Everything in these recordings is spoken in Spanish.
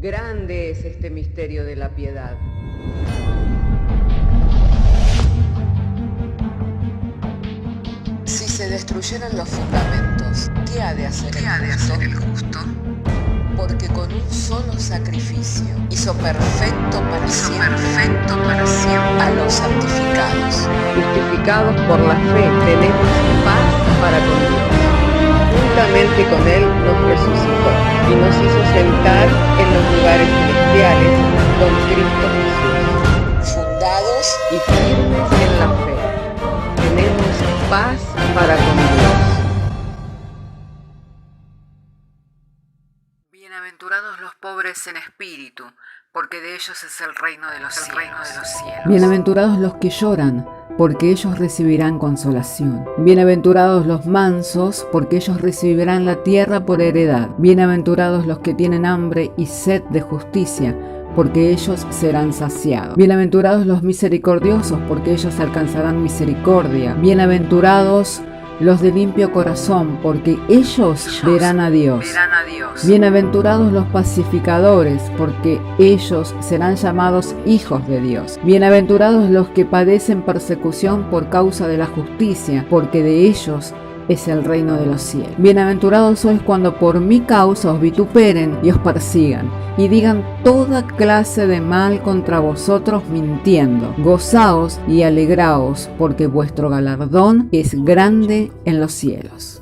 Grande es este misterio de la piedad. Si se destruyeran los fundamentos, ¿qué ha de hacer el justo? Porque con un solo sacrificio hizo perfecto para siempre a los santificados. Justificados por la fe, tenemos paz para con Dios. Juntamente con Él nos resucitó y nos hizo sentar en los lugares celestiales con Cristo Jesús. Fundados y firmes en la fe, tenemos paz para con Dios. Bienaventurados los pobres en espíritu, porque de ellos es el reino de los cielos. Bienaventurados los que lloran, porque ellos recibirán consolación. Bienaventurados los mansos, porque ellos recibirán la tierra por heredad. Bienaventurados los que tienen hambre y sed de justicia, porque ellos serán saciados. Bienaventurados los misericordiosos, porque ellos alcanzarán misericordia. Bienaventurados los de limpio corazón, porque ellos verán a Dios. Bienaventurados los pacificadores, porque ellos serán llamados hijos de Dios. Bienaventurados los que padecen persecución por causa de la justicia, porque de ellos es el reino de los cielos. Bienaventurados sois cuando por mi causa os vituperen y os persigan, y digan toda clase de mal contra vosotros mintiendo. Gozaos y alegraos, porque vuestro galardón es grande en los cielos.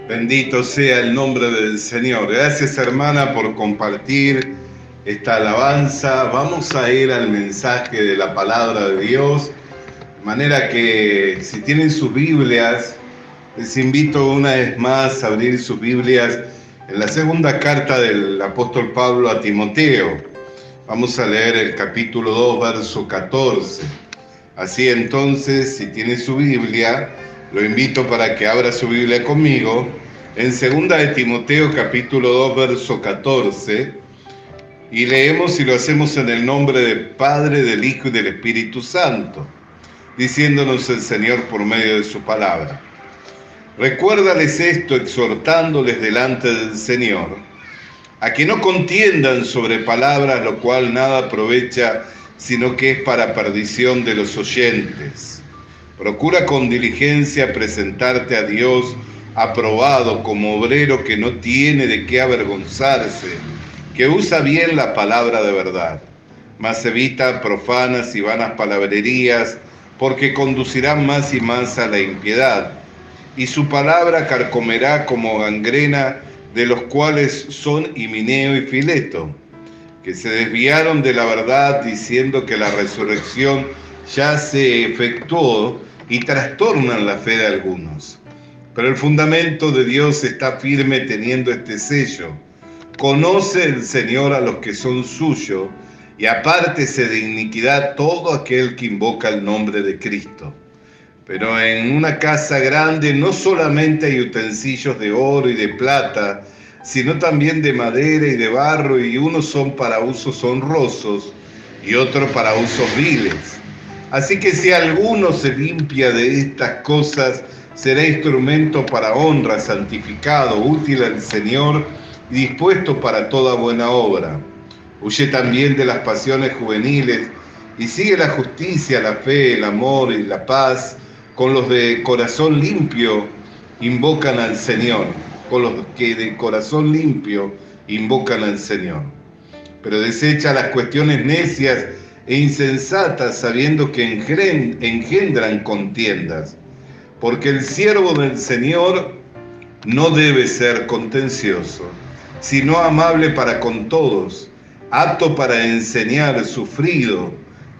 Bendito sea el nombre del Señor. Gracias, hermana, por compartir esta alabanza. Vamos a ir al mensaje de la palabra de Dios. De manera que, si tienen sus Biblias, les invito una vez más a abrir sus Biblias en la segunda carta del apóstol Pablo a Timoteo. Vamos a leer el capítulo 2, verso 14. Así entonces, si tiene su Biblia, lo invito para que abra su Biblia conmigo en 2 de Timoteo capítulo 2 verso 14 y leemos y lo hacemos en el nombre del Padre, del Hijo y del Espíritu Santo, diciéndonos el Señor por medio de su palabra. Recuérdales esto, exhortándoles delante del Señor, a que no contiendan sobre palabras, lo cual nada aprovecha, sino que es para perdición de los oyentes. Procura con diligencia presentarte a Dios aprobado como obrero que no tiene de qué avergonzarse, que usa bien la palabra de verdad, mas evita profanas y vanas palabrerías, porque conducirán más y más a la impiedad, y su palabra carcomerá como gangrena, de los cuales son Himeneo y Fileto, que se desviaron de la verdad diciendo que la resurrección ya se efectuó y trastornan la fe de algunos. Pero el fundamento de Dios está firme teniendo este sello: Conoce el Señor a los que son suyos, y apártese de iniquidad todo aquel que invoca el nombre de Cristo. Pero en una casa grande no solamente hay utensilios de oro y de plata, sino también de madera y de barro, y unos son para usos honrosos y otros para usos viles. Así que si alguno se limpia de estas cosas, será instrumento para honra, santificado, útil al Señor y dispuesto para toda buena obra. Huye también de las pasiones juveniles y sigue la justicia, la fe, el amor y la paz con los de corazón limpio invocan al Señor, con los que de corazón limpio invocan al Señor. Pero desecha las cuestiones necias e insensatas, sabiendo que engendran contiendas, porque el siervo del Señor no debe ser contencioso, sino amable para con todos, apto para enseñar, sufrido,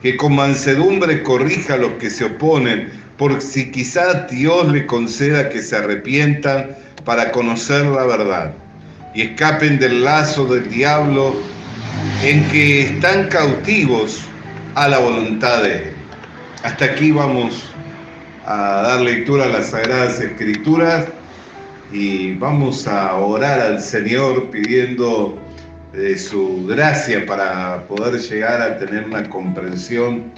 que con mansedumbre corrija a los que se oponen, por si quizá Dios le conceda que se arrepientan para conocer la verdad y escapen del lazo del diablo en que están cautivos a la voluntad de Él. Hasta aquí vamos a dar lectura a las Sagradas Escrituras y vamos a orar al Señor pidiendo su gracia para poder llegar a tener una comprensión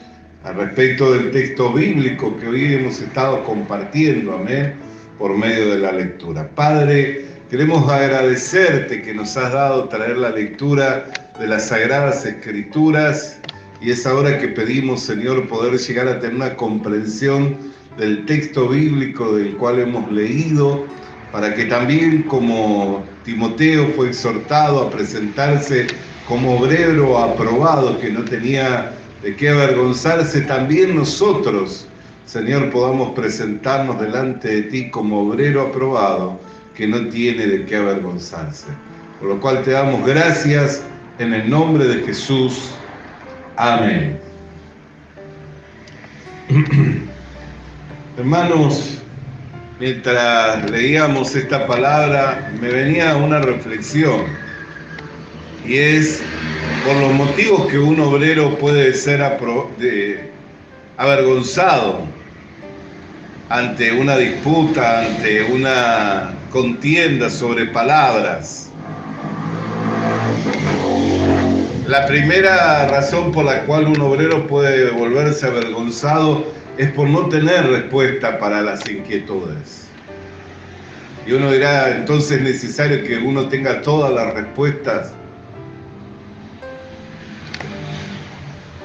al respecto del texto bíblico que hoy hemos estado compartiendo, amén, por medio de la lectura. Padre, queremos agradecerte que nos has dado traer la lectura de las Sagradas Escrituras, y es ahora que pedimos, Señor, poder llegar a tener una comprensión del texto bíblico del cual hemos leído, para que también, como Timoteo fue exhortado a presentarse como obrero aprobado, que no tenía de qué avergonzarse, también nosotros, Señor, podamos presentarnos delante de ti como obrero aprobado, que no tiene de qué avergonzarse. Por lo cual te damos gracias en el nombre de Jesús. Amén. Hermanos, mientras leíamos esta palabra, me venía una reflexión, y es por los motivos que un obrero puede ser avergonzado ante una disputa, ante una contienda sobre palabras. La primera razón por la cual un obrero puede volverse avergonzado es por no tener respuesta para las inquietudes. Y uno dirá, entonces es necesario que uno tenga todas las respuestas.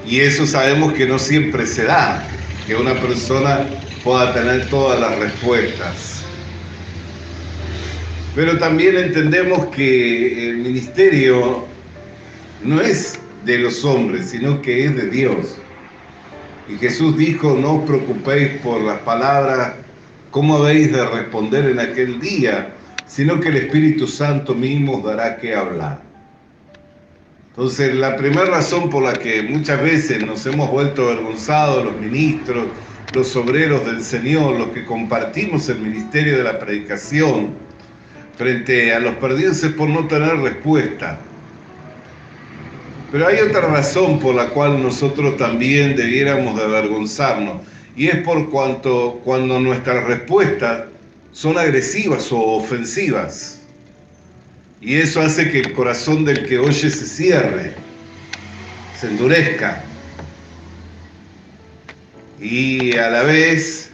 Y eso sabemos que no siempre se da, que una persona pueda tener todas las respuestas. Pero también entendemos que el ministerio no es de los hombres, sino que es de Dios. Y Jesús dijo, no os preocupéis por las palabras, cómo habéis de responder en aquel día, sino que el Espíritu Santo mismo os dará que hablar. Entonces, la primera razón por la que muchas veces nos hemos vuelto avergonzados, los ministros, los obreros del Señor, los que compartimos el ministerio de la predicación, frente a los perdidos, es por no tener respuesta. Pero hay otra razón por la cual nosotros también debiéramos de avergonzarnos, y es por cuanto cuando nuestras respuestas son agresivas o ofensivas. Y eso hace que el corazón del que oye se cierre, se endurezca. Y a la vez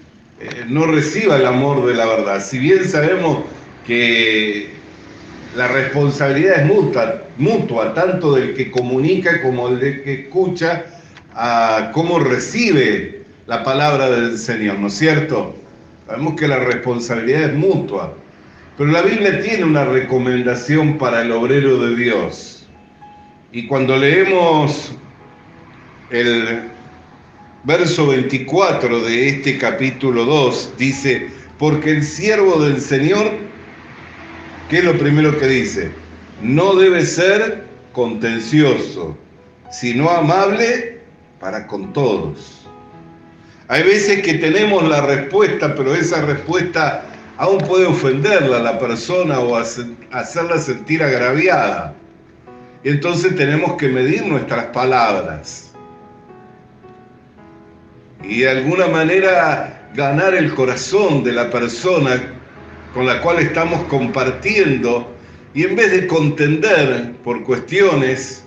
no reciba el amor de la verdad. Si bien sabemos que la responsabilidad es mutua, tanto del que comunica como del que escucha, a cómo recibe la palabra del Señor, ¿no es cierto? Sabemos que la responsabilidad es mutua. Pero la Biblia tiene una recomendación para el obrero de Dios. Y cuando leemos el verso 24 de este capítulo 2, dice, porque el siervo del Señor, ¿qué es lo primero que dice? No debe ser contencioso, sino amable para con todos. Hay veces que tenemos la respuesta, pero esa respuesta aún puede ofenderla a la persona o hacerla sentir agraviada. Y entonces tenemos que medir nuestras palabras. Y de alguna manera ganar el corazón de la persona con la cual estamos compartiendo. Y en vez de contender por cuestiones,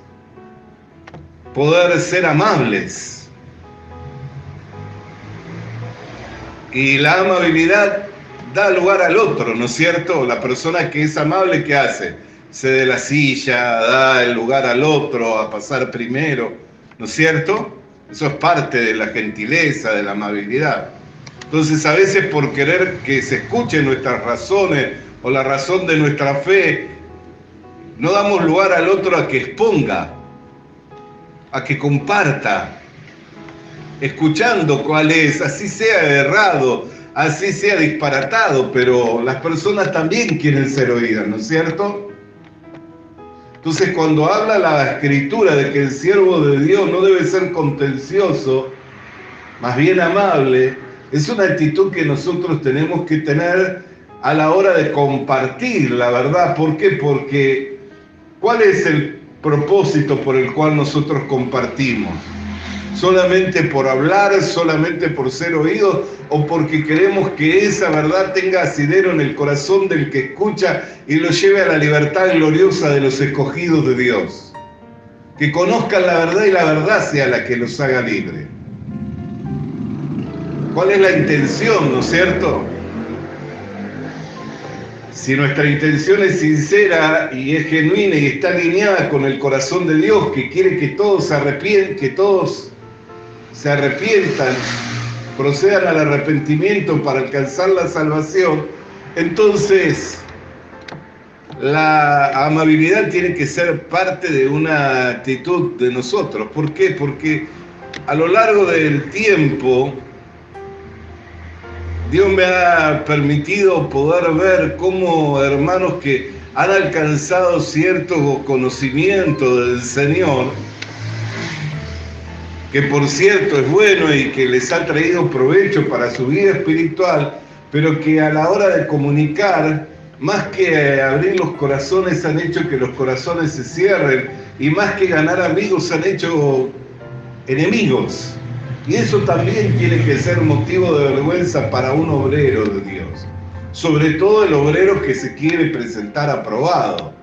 poder ser amables. Y la amabilidad da lugar al otro, ¿no es cierto? La persona que es amable, ¿qué hace? Cede la silla, da el lugar al otro, a pasar primero, ¿no es cierto? Eso es parte de la gentileza, de la amabilidad. Entonces, a veces por querer que se escuchen nuestras razones o la razón de nuestra fe, no damos lugar al otro a que exponga, a que comparta, escuchando cuál es, así sea errado, así sea disparatado, pero las personas también quieren ser oídas, ¿no es cierto? Entonces, cuando habla la Escritura de que el siervo de Dios no debe ser contencioso, más bien amable, es una actitud que nosotros tenemos que tener a la hora de compartir la verdad. ¿Por qué? Porque ¿cuál es el propósito por el cual nosotros compartimos? ¿Solamente por hablar, solamente por ser oídos, o porque queremos que esa verdad tenga asidero en el corazón del que escucha y lo lleve a la libertad gloriosa de los escogidos de Dios? Que conozcan la verdad y la verdad sea la que los haga libres. ¿Cuál es la intención, no es cierto? Si nuestra intención es sincera y es genuina y está alineada con el corazón de Dios, que quiere que todos se arrepientan, procedan al arrepentimiento para alcanzar la salvación, entonces la amabilidad tiene que ser parte de una actitud de nosotros. ¿Por qué? Porque a lo largo del tiempo Dios me ha permitido poder ver cómo hermanos que han alcanzado cierto conocimiento del Señor, que por cierto es bueno y que les ha traído provecho para su vida espiritual, pero que a la hora de comunicar, más que abrir los corazones, han hecho que los corazones se cierren, y más que ganar amigos, han hecho enemigos. Y eso también tiene que ser motivo de vergüenza para un obrero de Dios, sobre todo el obrero que se quiere presentar aprobado.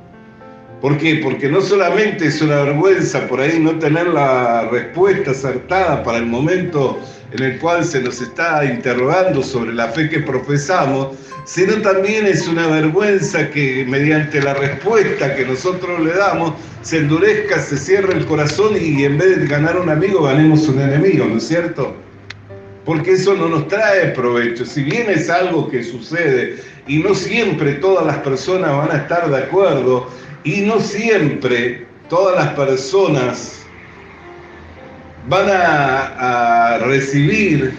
¿Por qué? Porque no solamente es una vergüenza por ahí no tener la respuesta acertada para el momento en el cual se nos está interrogando sobre la fe que profesamos, sino también es una vergüenza que mediante la respuesta que nosotros le damos se endurezca, se cierre el corazón y en vez de ganar un amigo ganemos un enemigo, ¿no es cierto? Porque eso no nos trae provecho. Si bien es algo que sucede y no siempre todas las personas van a estar de acuerdo y no siempre todas las personas van a recibir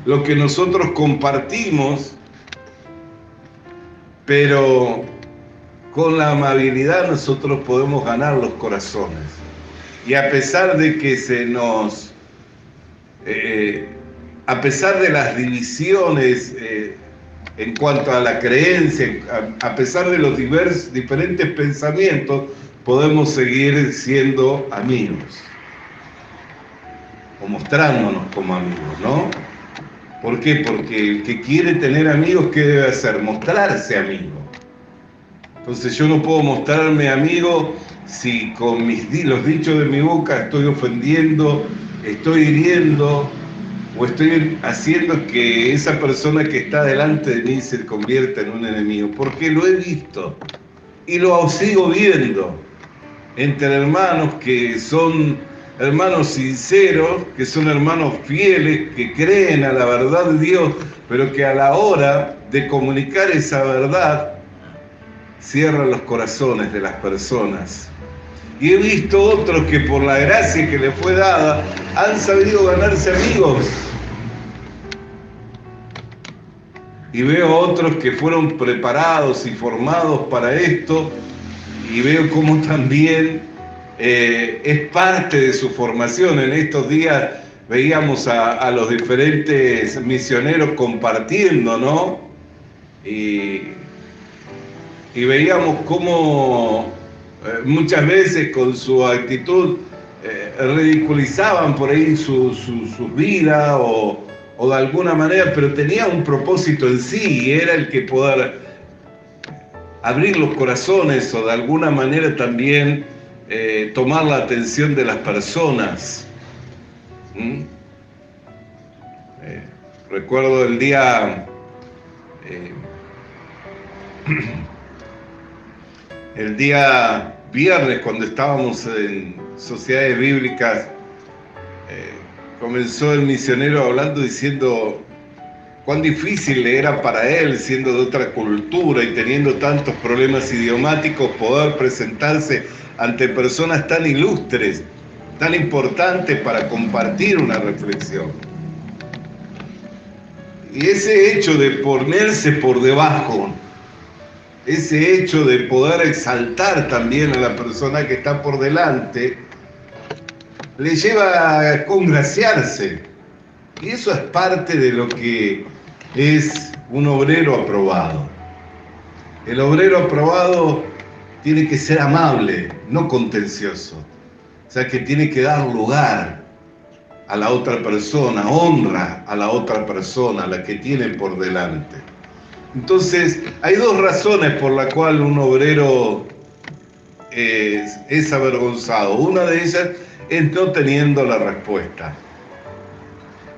lo que nosotros compartimos, pero con la amabilidad nosotros podemos ganar los corazones. Y a pesar de que a pesar de las divisiones en cuanto a la creencia, a pesar de los diferentes pensamientos, podemos seguir siendo amigos, o mostrándonos como amigos, ¿no? ¿Por qué? Porque el que quiere tener amigos, ¿qué debe hacer? Mostrarse amigo. Entonces yo no puedo mostrarme amigo si con los dichos de mi boca estoy ofendiendo, estoy hiriendo o estoy haciendo que esa persona que está delante de mí se convierta en un enemigo. Porque lo he visto y lo sigo viendo entre hermanos que son hermanos sinceros, que son hermanos fieles, que creen a la verdad de Dios, pero que a la hora de comunicar esa verdad cierran los corazones de las personas. Y he visto otros que por la gracia que les fue dada han sabido ganarse amigos. Y veo otros que fueron preparados y formados para esto, y veo cómo también es parte de su formación. En estos días veíamos a los diferentes misioneros compartiendo, ¿no? Y veíamos cómo Muchas veces con su actitud ridiculizaban por ahí su vida o de alguna manera, pero tenía un propósito en sí y era el que poder abrir los corazones o de alguna manera también tomar la atención de las personas. Recuerdo el día viernes, cuando estábamos en Sociedades Bíblicas, comenzó el misionero hablando, diciendo cuán difícil le era para él, siendo de otra cultura y teniendo tantos problemas idiomáticos, poder presentarse ante personas tan ilustres, tan importantes para compartir una reflexión. Y ese hecho de ponerse por debajo, ese hecho de poder exaltar también a la persona que está por delante, le lleva a congraciarse. Y eso es parte de lo que es un obrero aprobado. El obrero aprobado tiene que ser amable, no contencioso. O sea, que tiene que dar lugar a la otra persona, honra a la otra persona, a la que tiene por delante. Entonces, hay dos razones por las cuales un obrero es avergonzado. Una de ellas es no teniendo la respuesta.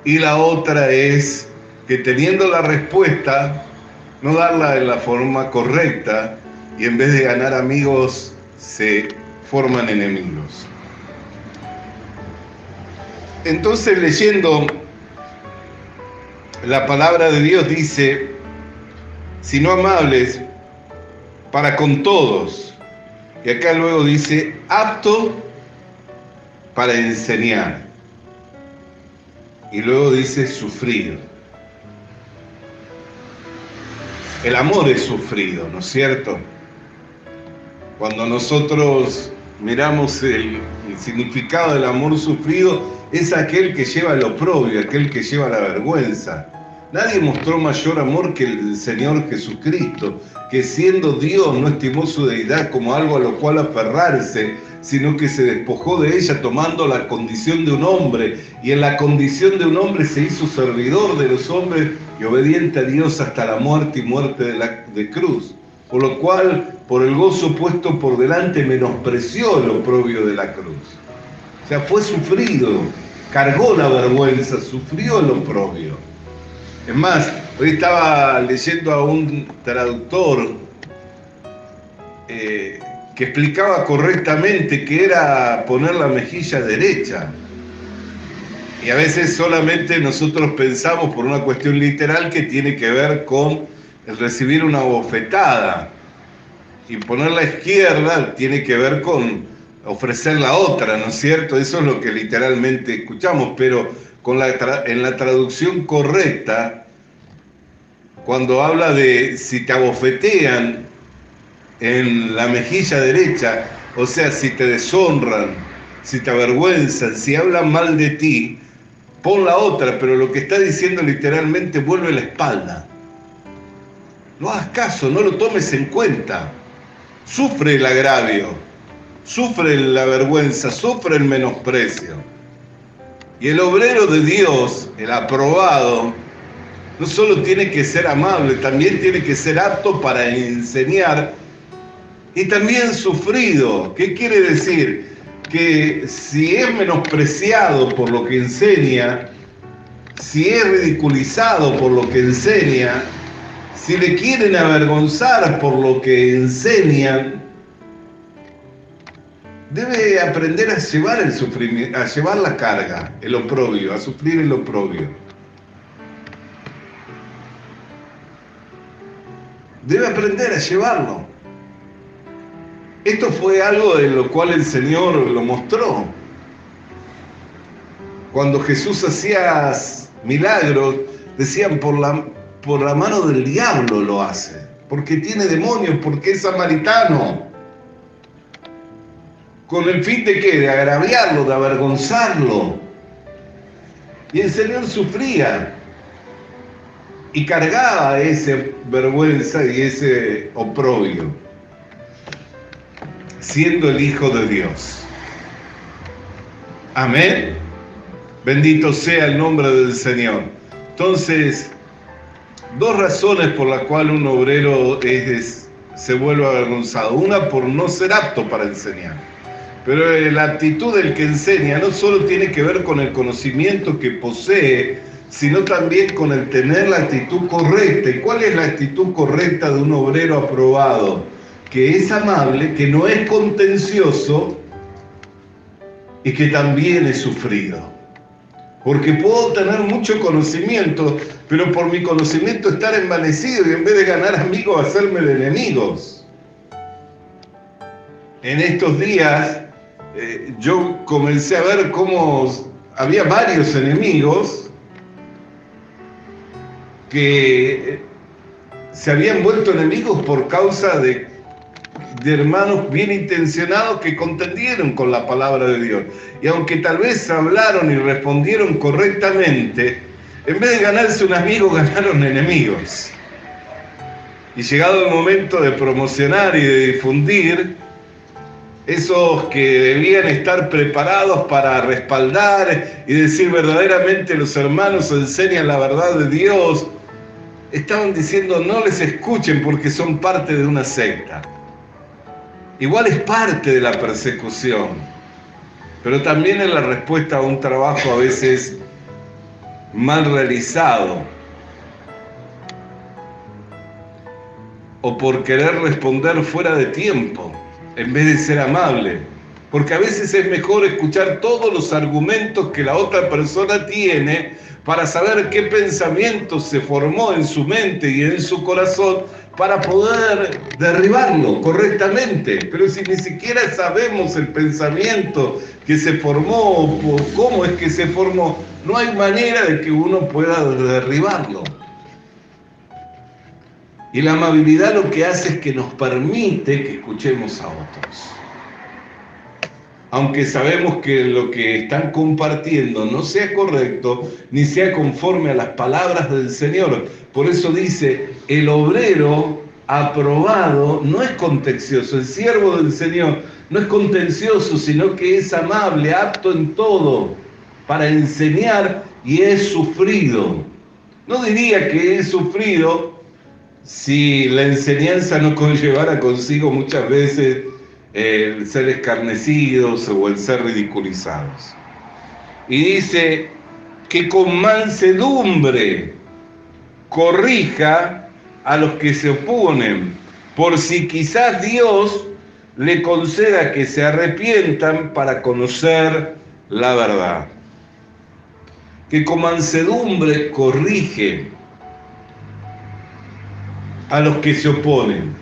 Y la otra es que teniendo la respuesta, no darla de la forma correcta y en vez de ganar amigos, se forman enemigos. Entonces, leyendo la palabra de Dios dice, sino amables para con todos. Y acá luego dice, apto para enseñar. Y luego dice, sufrir. El amor es sufrido, ¿no es cierto? Cuando nosotros miramos el significado del amor sufrido, es aquel que lleva el oprobio, aquel que lleva la vergüenza. Nadie mostró mayor amor que el Señor Jesucristo, que siendo Dios no estimó su deidad como algo a lo cual aferrarse, sino que se despojó de ella tomando la condición de un hombre, y en la condición de un hombre se hizo servidor de los hombres y obediente a Dios hasta la muerte y muerte de cruz. Por lo cual, por el gozo puesto por delante, menospreció el oprobio de la cruz. O sea, fue sufrido, cargó la vergüenza, sufrió el oprobio. Es más, hoy estaba leyendo a un traductor que explicaba correctamente que era poner la mejilla derecha. Y a veces solamente nosotros pensamos por una cuestión literal que tiene que ver con el recibir una bofetada. Y poner la izquierda tiene que ver con ofrecer la otra, ¿no es cierto? Eso es lo que literalmente escuchamos, pero en la traducción correcta, cuando habla de si te abofetean en la mejilla derecha, o sea, si te deshonran, si te avergüenzan, si hablan mal de ti, pon la otra, pero lo que está diciendo literalmente, vuelve la espalda. No hagas caso, no lo tomes en cuenta. Sufre el agravio, sufre la vergüenza, sufre el menosprecio. Y el obrero de Dios, el aprobado, no solo tiene que ser amable, también tiene que ser apto para enseñar y también sufrido. ¿Qué quiere decir? Que si es menospreciado por lo que enseña, si es ridiculizado por lo que enseña, si le quieren avergonzar por lo que enseñan, debe aprender a llevar el sufrimiento, a llevar la carga, el oprobio, a sufrir el oprobio. Debe aprender a llevarlo. Esto fue algo de lo cual el Señor lo mostró. Cuando Jesús hacía milagros, decían por la mano del diablo lo hace, porque tiene demonios, porque es samaritano. ¿Con el fin de qué? De agraviarlo, de avergonzarlo. Y el Señor sufría y cargaba esa vergüenza y ese oprobio. siendo el Hijo de Dios. Amén. Bendito sea el nombre del Señor. Entonces, dos razones por las cuales un obrero se vuelve avergonzado. Una, por no ser apto para enseñar. Pero la actitud del que enseña no solo tiene que ver con el conocimiento que posee, sino también con el tener la actitud correcta. ¿Y cuál es la actitud correcta de un obrero aprobado? Que es amable, que no es contencioso y que también es sufrido. Porque puedo tener mucho conocimiento, pero por mi conocimiento estar envanecido y en vez de ganar amigos, hacerme de enemigos. En estos días yo comencé a ver cómo había varios enemigos que se habían vuelto enemigos por causa de hermanos bien intencionados que contendieron con la palabra de Dios. Y aunque tal vez hablaron y respondieron correctamente, en vez de ganarse un amigo, ganaron enemigos. Y llegado el momento de promocionar y de difundir, esos que debían estar preparados para respaldar y decir verdaderamente los hermanos enseñan la verdad de Dios, estaban diciendo no les escuchen porque son parte de una secta. Igual es parte de la persecución, pero también es la respuesta a un trabajo a veces mal realizado, o por querer responder fuera de tiempo, en vez de ser amable. Porque a veces es mejor escuchar todos los argumentos que la otra persona tiene para saber qué pensamiento se formó en su mente y en su corazón para poder derribarlo correctamente. Pero si ni siquiera sabemos el pensamiento que se formó o cómo es que se formó, no hay manera de que uno pueda derribarlo. Y la amabilidad lo que hace es que nos permite que escuchemos a otros. Aunque sabemos que lo que están compartiendo no sea correcto, ni sea conforme a las palabras del Señor. Por eso dice, el obrero aprobado no es contencioso, el siervo del Señor no es contencioso, sino que es amable, apto en todo, para enseñar y es sufrido. No diría que es sufrido si la enseñanza no conllevara consigo muchas veces el ser escarnecidos o el ser ridiculizados. Y dice que con mansedumbre corrija a los que se oponen, por si quizás Dios le conceda que se arrepientan para conocer la verdad. Que con mansedumbre corrige a los que se oponen.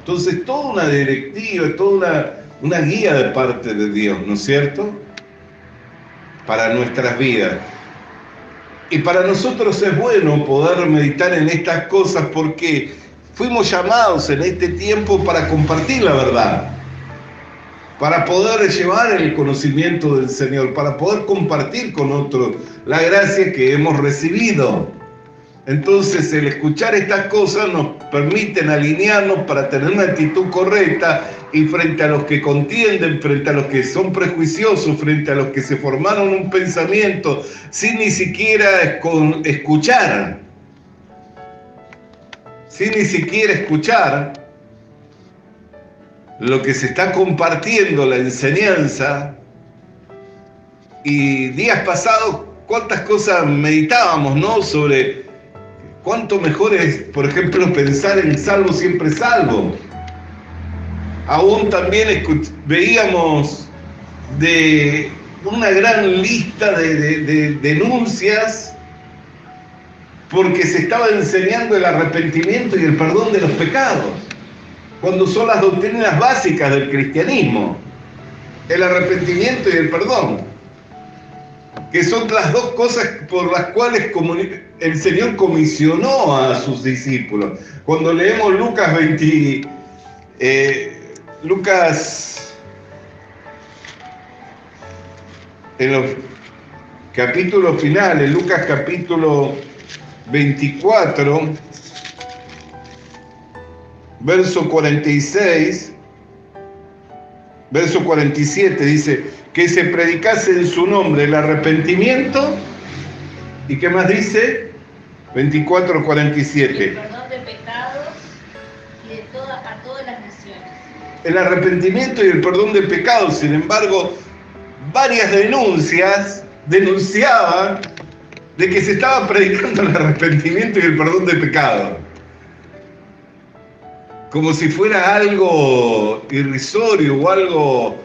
Entonces, toda una directiva, toda una guía de parte de Dios, ¿no es cierto? Para nuestras vidas. Y para nosotros es bueno poder meditar en estas cosas porque fuimos llamados en este tiempo para compartir la verdad, para poder llevar el conocimiento del Señor, para poder compartir con otros la gracia que hemos recibido. Entonces, el escuchar estas cosas nos permiten alinearnos para tener una actitud correcta y frente a los que contienden, frente a los que son prejuiciosos, frente a los que se formaron un pensamiento sin ni siquiera escuchar, lo que se está compartiendo, la enseñanza. Y días pasados, cuántas cosas meditábamos, ¿no? Sobre cuánto mejor es, por ejemplo, pensar en salvo siempre salvo. Aún también veíamos de una gran lista de denuncias porque se estaba enseñando el arrepentimiento y el perdón de los pecados, cuando son las doctrinas básicas del cristianismo, el arrepentimiento y el perdón, que son las dos cosas por las cuales el Señor comisionó a sus discípulos. Cuando leemos Lucas en los capítulos finales, Lucas capítulo 24, verso 46, Verso 47 dice, que se predicase en su nombre el arrepentimiento. ¿Y qué más dice? 24, 47. El perdón de pecados y a todas las naciones. El arrepentimiento y el perdón de pecados. Sin embargo, varias denunciaban de que se estaba predicando el arrepentimiento y el perdón de pecado, como si fuera algo irrisorio o algo.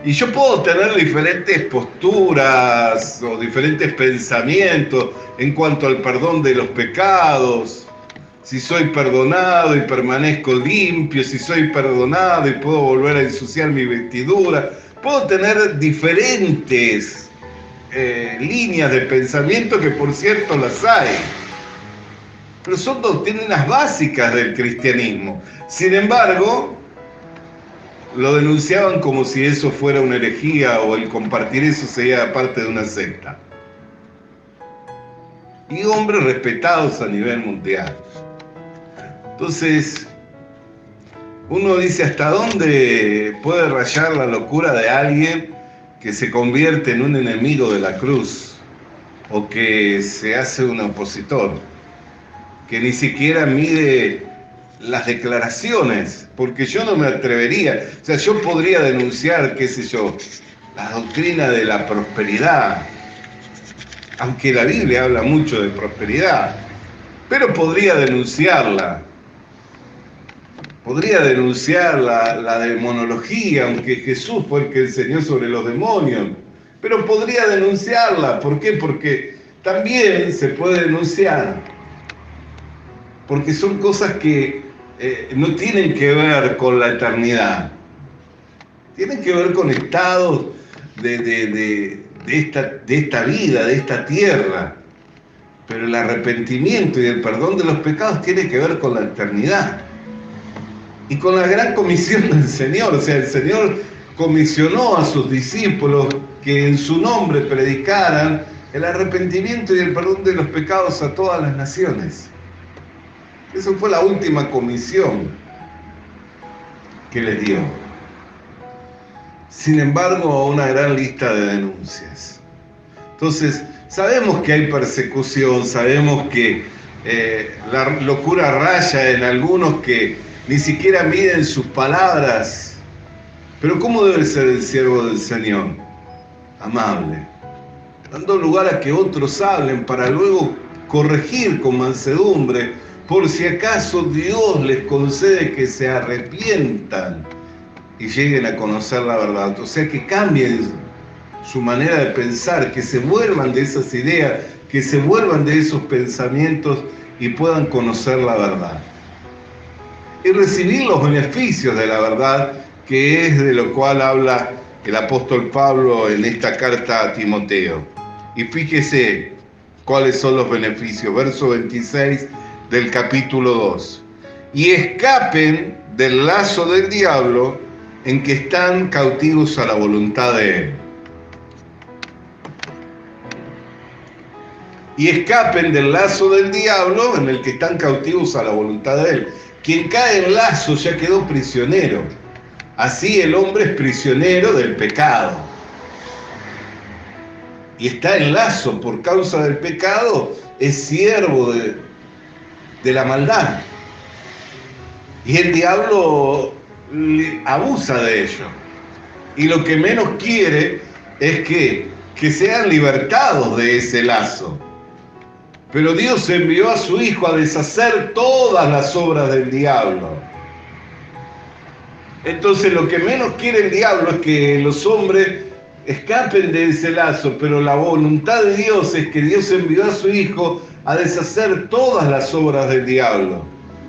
Y yo puedo tener diferentes posturas o diferentes pensamientos en cuanto al perdón de los pecados, si soy perdonado y permanezco limpio, si soy perdonado y puedo volver a ensuciar mi vestidura. Puedo tener diferentes líneas de pensamiento, que por cierto las hay, pero son doctrinas básicas del cristianismo. Sin embargo, lo denunciaban como si eso fuera una herejía o el compartir eso sería parte de una secta. Y hombres respetados a nivel mundial. Entonces, uno dice, ¿hasta dónde puede rayar la locura de alguien que se convierte en un enemigo de la cruz o que se hace un opositor, que ni siquiera mide las declaraciones? Porque yo no me atrevería, o sea, yo podría denunciar, qué sé yo, la doctrina de la prosperidad, aunque la Biblia habla mucho de prosperidad, pero podría denunciarla. Podría denunciar la demonología, aunque Jesús fue el que enseñó sobre los demonios, pero podría denunciarla. ¿Por qué? Porque también se puede denunciar, porque son cosas que no tienen que ver con la eternidad, tienen que ver con estados de esta vida, de esta tierra, pero el arrepentimiento y el perdón de los pecados tiene que ver con la eternidad y con la gran comisión del Señor. O sea, el Señor comisionó a sus discípulos que en su nombre predicaran el arrepentimiento y el perdón de los pecados a todas las naciones. Esa fue la última comisión que les dio. Sin embargo, una gran lista de denuncias. Entonces, sabemos que hay persecución, sabemos que la locura raya en algunos que ni siquiera miden sus palabras. Pero ¿cómo debe ser el siervo del Señor? Amable, dando lugar a que otros hablen para luego corregir con mansedumbre, por si acaso Dios les concede que se arrepientan y lleguen a conocer la verdad. O sea, que cambien su manera de pensar, que se vuelvan de esas ideas, que se vuelvan de esos pensamientos y puedan conocer la verdad. Y recibir los beneficios de la verdad, que es de lo cual habla el apóstol Pablo en esta carta a Timoteo. Y fíjese cuáles son los beneficios. Verso 26 del capítulo 2. Y escapen del lazo del diablo en que están cautivos a la voluntad de él. Y escapen del lazo del diablo en el que están cautivos a la voluntad de él. Quien cae en lazo ya quedó prisionero. Así el hombre es prisionero del pecado. Y está en lazo por causa del pecado, es siervo de la maldad. Y el diablo abusa de ello. Y lo que menos quiere es que sean libertados de ese lazo. Pero Dios envió a su Hijo a deshacer todas las obras del diablo. Entonces lo que menos quiere el diablo es que los hombres escapen de ese lazo, pero la voluntad de Dios es que Dios envió a su Hijo a deshacer todas las obras del diablo.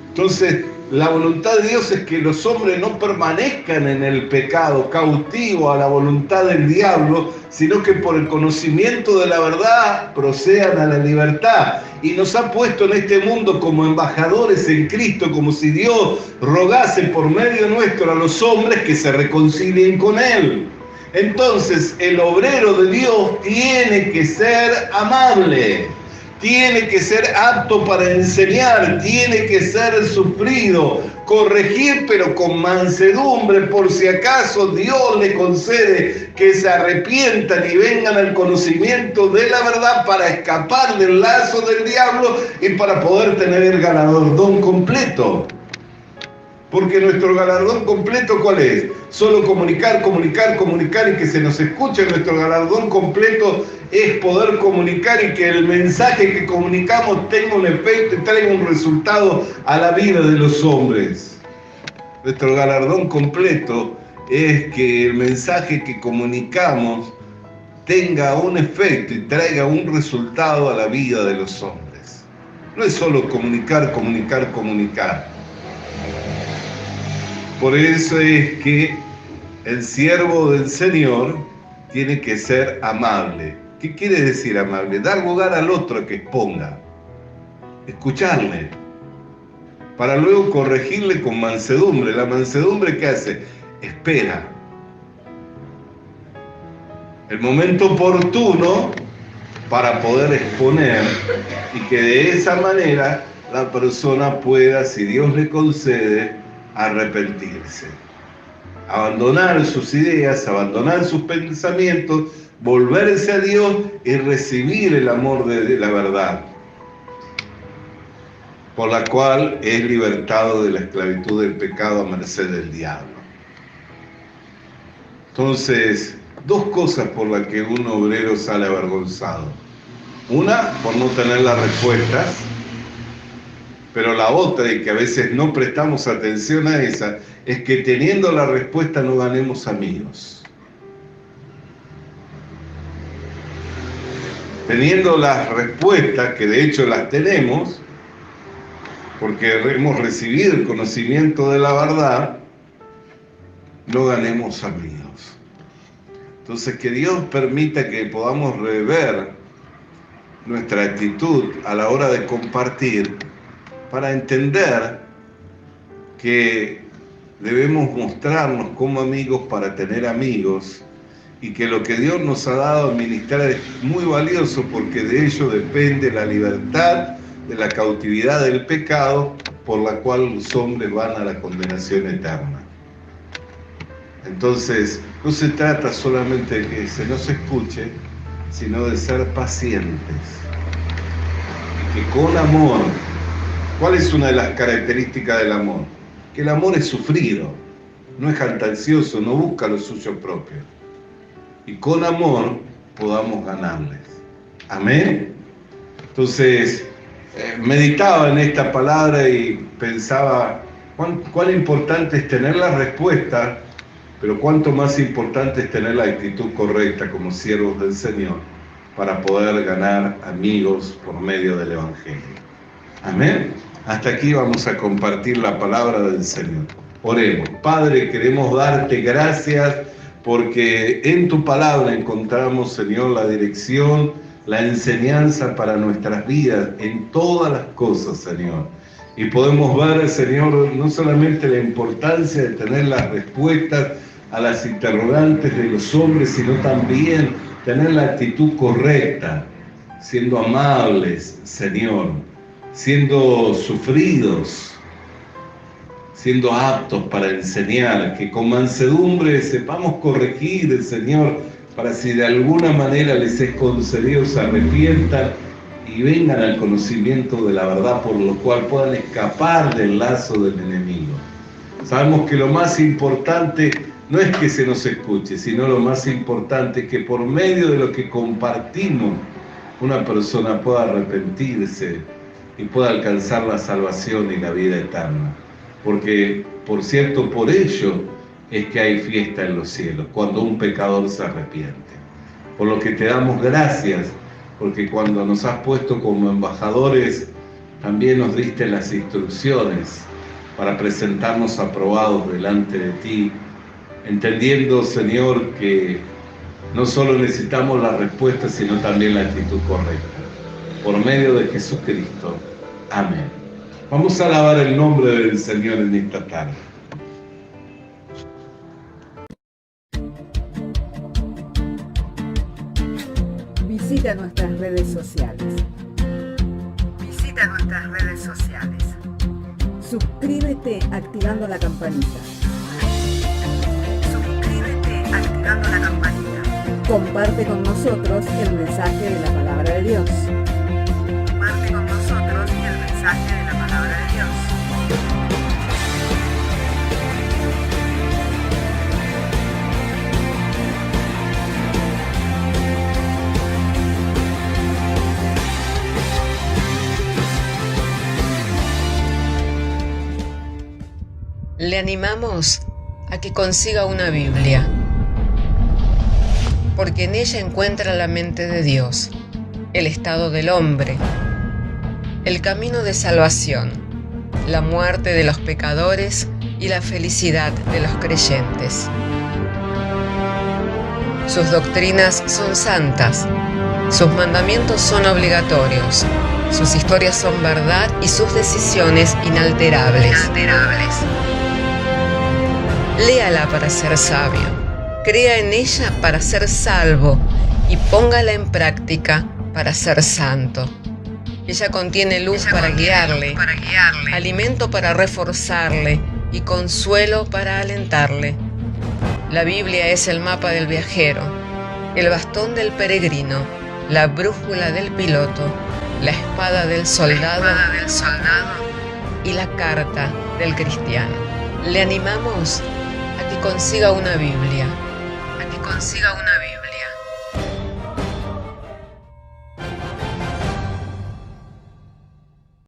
Entonces la voluntad de Dios es que los hombres no permanezcan en el pecado, cautivos a la voluntad del diablo, sino que por el conocimiento de la verdad procedan a la libertad. Y nos ha puesto en este mundo como embajadores en Cristo, como si Dios rogase por medio nuestro a los hombres que se reconcilien con Él. Entonces el obrero de Dios tiene que ser amable, tiene que ser apto para enseñar, tiene que ser sufrido, corregir, pero con mansedumbre, por si acaso Dios le concede que se arrepientan y vengan al conocimiento de la verdad para escapar del lazo del diablo y para poder tener el galardón completo. Porque nuestro galardón completo, ¿cuál es? Solo comunicar, comunicar, comunicar y que se nos escuche. Nuestro galardón completo es poder comunicar y que el mensaje que comunicamos tenga un efecto y traiga un resultado a la vida de los hombres. Nuestro galardón completo es que el mensaje que comunicamos tenga un efecto y traiga un resultado a la vida de los hombres. No es solo comunicar, comunicar, comunicar. Por eso es que el siervo del Señor tiene que ser amable. ¿Qué quiere decir amable? Dar lugar al otro que exponga, escucharle, para luego corregirle con mansedumbre. ¿La mansedumbre qué hace? Espera el momento oportuno para poder exponer y que de esa manera la persona pueda, si Dios le concede, arrepentirse, abandonar sus ideas, abandonar sus pensamientos, volverse a Dios y recibir el amor de la verdad, por la cual es libertado de la esclavitud del pecado a merced del diablo. Entonces, dos cosas por las que un obrero sale avergonzado. Una, por no tener las respuestas. Pero la otra, y que a veces no prestamos atención a esa, es que teniendo la respuesta no ganemos amigos. Teniendo las respuestas, que de hecho las tenemos, porque hemos recibido el conocimiento de la verdad, no ganemos amigos. Entonces, que Dios permita que podamos rever nuestra actitud a la hora de compartir, para entender que debemos mostrarnos como amigos para tener amigos y que lo que Dios nos ha dado a ministrar es muy valioso porque de ello depende la libertad de la cautividad del pecado por la cual los hombres van a la condenación eterna. Entonces, no se trata solamente de que se nos escuche, sino de ser pacientes y que con amor. ¿Cuál es una de las características del amor? Que el amor es sufrido, no es jactancioso, no busca lo suyo propio. Y con amor podamos ganarles. Amén. Entonces, meditaba en esta palabra y pensaba cuán importante es tener la respuesta, pero cuánto más importante es tener la actitud correcta como siervos del Señor para poder ganar amigos por medio del Evangelio. Amén. Hasta aquí vamos a compartir la palabra del Señor. Oremos. Padre, queremos darte gracias porque en tu palabra encontramos, Señor, la dirección, la enseñanza para nuestras vidas en todas las cosas, Señor. Y podemos ver, Señor, no solamente la importancia de tener las respuestas a las interrogantes de los hombres, sino también tener la actitud correcta, siendo amables, Señor, siendo sufridos, siendo aptos para enseñar, que con mansedumbre sepamos corregir, Señor, para si de alguna manera les es concedido se arrepientan y vengan al conocimiento de la verdad, por lo cual puedan escapar del lazo del enemigo. Sabemos que lo más importante no es que se nos escuche, sino lo más importante es que por medio de lo que compartimos, una persona pueda arrepentirse y pueda alcanzar la salvación y la vida eterna. Porque, por cierto, por ello es que hay fiesta en los cielos, cuando un pecador se arrepiente. Por lo que te damos gracias, porque cuando nos has puesto como embajadores, también nos diste las instrucciones para presentarnos aprobados delante de ti, entendiendo, Señor, que no solo necesitamos la respuesta, sino también la actitud correcta. Por medio de Jesucristo. Amén. Vamos a alabar el nombre del Señor en esta tarde. Visita nuestras redes sociales. Suscríbete a nuestras redes sociales. Suscríbete activando la campanita. Suscríbete activando la campanita. Comparte con nosotros el mensaje de la palabra de Dios. Comparte con nosotros el mensaje de la palabra de Dios. Le animamos a que consiga una Biblia, porque en ella encuentra la mente de Dios, el estado del hombre, el camino de salvación, la muerte de los pecadores y la felicidad de los creyentes. Sus doctrinas son santas, sus mandamientos son obligatorios, sus historias son verdad y sus decisiones inalterables. Léala para ser sabio, crea en ella para ser salvo y póngala en práctica para ser santo. Ella contiene luz para guiarle, alimento para reforzarle y consuelo para alentarle. La Biblia es el mapa del viajero, el bastón del peregrino, la brújula del piloto, la espada del soldado y la carta del cristiano. Le animamos a que consiga una Biblia,